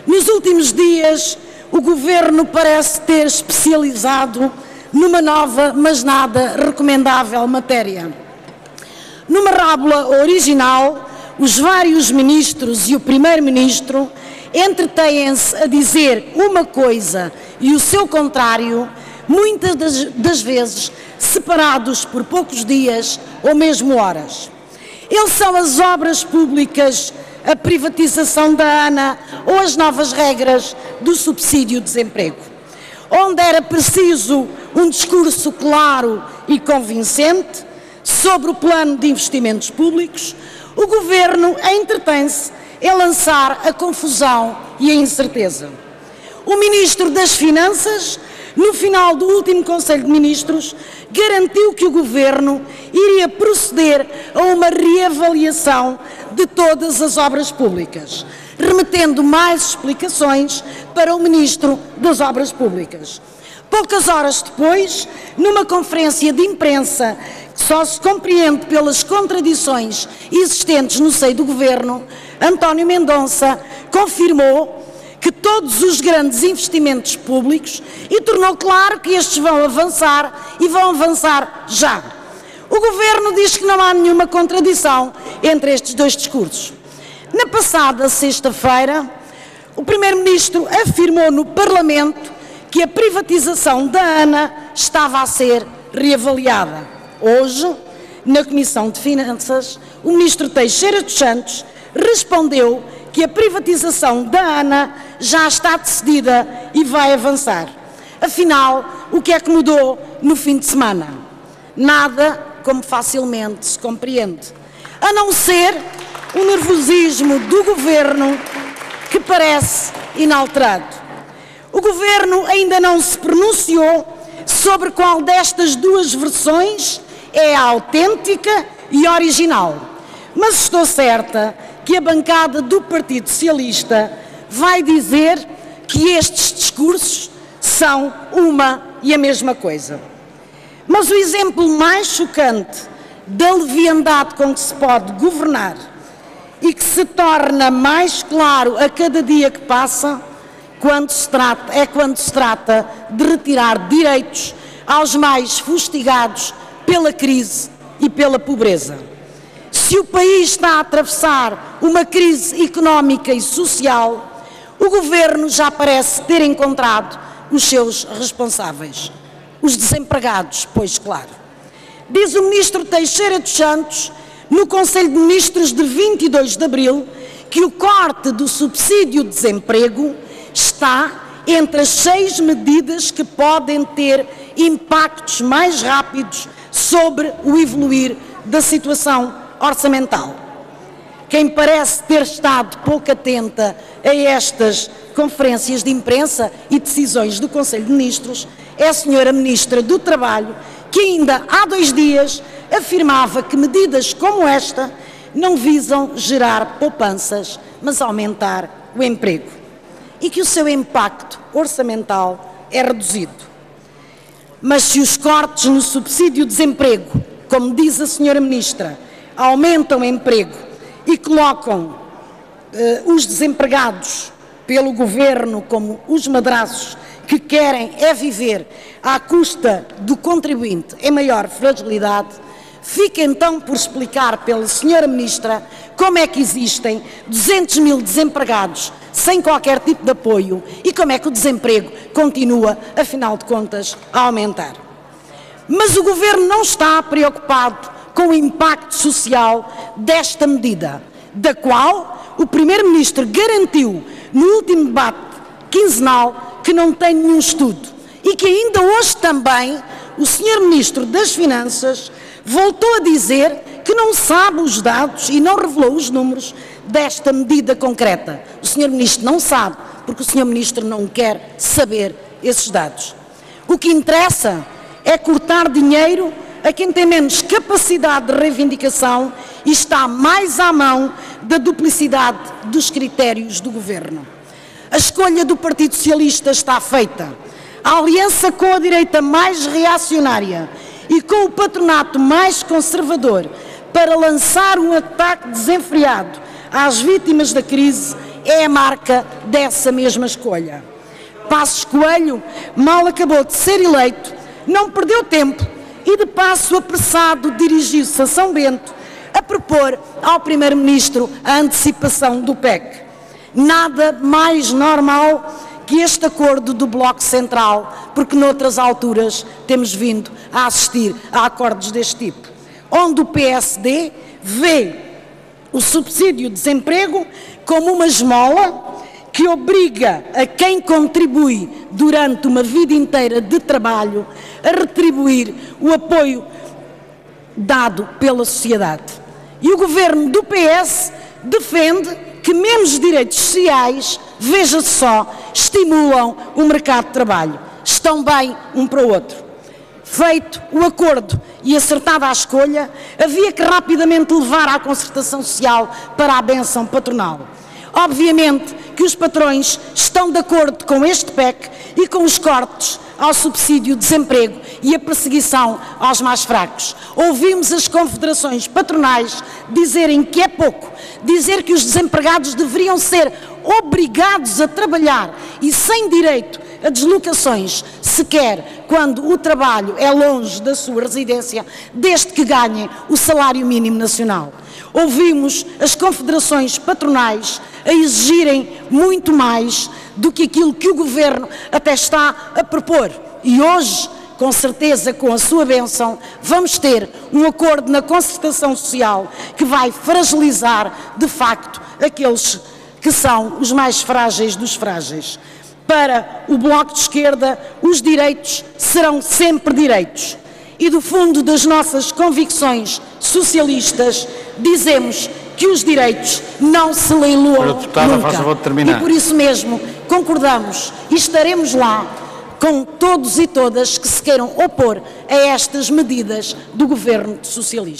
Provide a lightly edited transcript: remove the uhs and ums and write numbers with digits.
Nos últimos dias, o Governo parece ter especializado numa nova, mas nada recomendável matéria. Numa rábula original, os vários ministros e o Primeiro-Ministro entretêm-se a dizer uma coisa e o seu contrário, muitas das vezes separados por poucos dias ou mesmo horas. Eles são as obras públicas, a privatização da ANA ou as novas regras do subsídio-desemprego, onde era preciso um discurso claro e convincente sobre o plano de investimentos públicos. O Governo entretém-se a lançar a confusão e a incerteza. O Ministro das Finanças, no final do último Conselho de Ministros, garantiu que o Governo iria proceder a uma reavaliação de todas as obras públicas, remetendo mais explicações para o Ministro das Obras Públicas. Poucas horas depois, numa conferência de imprensa que só se compreende pelas contradições existentes no seio do Governo, António Mendonça confirmou que todos os grandes investimentos públicos e tornou claro que estes vão avançar e vão avançar já. O Governo diz que não há nenhuma contradição entre estes dois discursos. Na passada sexta-feira, o Primeiro-Ministro afirmou no Parlamento que a privatização da ANA estava a ser reavaliada. Hoje, na Comissão de Finanças, o Ministro Teixeira dos Santos respondeu que a privatização da ANA já está decidida e vai avançar. Afinal, o que é que mudou no fim de semana? Nada, como facilmente se compreende, a não ser o nervosismo do Governo, que parece inalterado. O Governo ainda não se pronunciou sobre qual destas duas versões é a autêntica e original, mas estou certa que a bancada do Partido Socialista vai dizer que estes discursos são uma e a mesma coisa. Mas o exemplo mais chocante da leviandade com que se pode governar e que se torna mais claro a cada dia que passa, quando se trata de retirar direitos aos mais fustigados pela crise e pela pobreza. Se o país está a atravessar uma crise económica e social, o Governo já parece ter encontrado os seus responsáveis. Os desempregados, pois claro. Diz o Ministro Teixeira dos Santos, no Conselho de Ministros de 22 de abril, que o corte do subsídio-desemprego está entre as 6 medidas que podem ter impactos mais rápidos sobre o evoluir da situação orçamental. Quem parece ter estado pouco atenta a estas conferências de imprensa e decisões do Conselho de Ministros é a Sra. Ministra do Trabalho, que ainda há 2 dias afirmava que medidas como esta não visam gerar poupanças, mas aumentar o emprego, e que o seu impacto orçamental é reduzido. Mas se os cortes no subsídio-desemprego, como diz a Sra. Ministra, aumentam o emprego e colocam os desempregados pelo Governo como os madraços que querem é viver à custa do contribuinte em maior fragilidade, fica então por explicar pela Sra. Ministra como é que existem 200 mil desempregados sem qualquer tipo de apoio e como é que o desemprego continua, afinal de contas, a aumentar. Mas o Governo não está preocupado com o impacto social desta medida, da qual o Primeiro-Ministro garantiu no último debate quinzenal que não tem nenhum estudo e que ainda hoje também o Sr. Ministro das Finanças voltou a dizer que não sabe os dados e não revelou os números desta medida concreta. O Sr. Ministro não sabe porque o Sr. Ministro não quer saber esses dados. O que interessa é cortar dinheiro a quem tem menos capacidade de reivindicação e está mais à mão da duplicidade dos critérios do Governo. A escolha do Partido Socialista está feita. A aliança com a direita mais reacionária e com o patronato mais conservador para lançar um ataque desenfreado às vítimas da crise é a marca dessa mesma escolha. Passos Coelho, mal acabou de ser eleito, não perdeu tempo e de passo apressado dirigiu-se a São Bento a propor ao Primeiro-Ministro a antecipação do PEC. Nada mais normal que este acordo do Bloco Central, porque noutras alturas temos vindo a assistir a acordos deste tipo, onde o PSD vê o subsídio de desemprego como uma esmola que obriga a quem contribui durante uma vida inteira de trabalho a retribuir o apoio dado pela sociedade. E o governo do PS defende que menos direitos sociais, veja só, estimulam o mercado de trabalho. Estão bem um para o outro. Feito o acordo e acertada a escolha, havia que rapidamente levar à concertação social para a bênção patronal. Obviamente que os patrões estão de acordo com este PEC e com os cortes ao subsídio de desemprego e a perseguição aos mais fracos. Ouvimos as confederações patronais dizerem que é pouco, dizer que os desempregados deveriam ser obrigados a trabalhar e sem direito a deslocações, sequer quando o trabalho é longe da sua residência, desde que ganhem o salário mínimo nacional. Ouvimos as confederações patronais a exigirem muito mais do que aquilo que o Governo até está a propor. E hoje, com certeza, com a sua bênção, vamos ter um acordo na concertação social que vai fragilizar, de facto, aqueles que são os mais frágeis dos frágeis. Para o Bloco de Esquerda, os direitos serão sempre direitos. E do fundo das nossas convicções socialistas, dizemos que os direitos não se leiloam nunca. E por isso mesmo concordamos e estaremos lá com todos e todas que se queiram opor a estas medidas do governo socialista.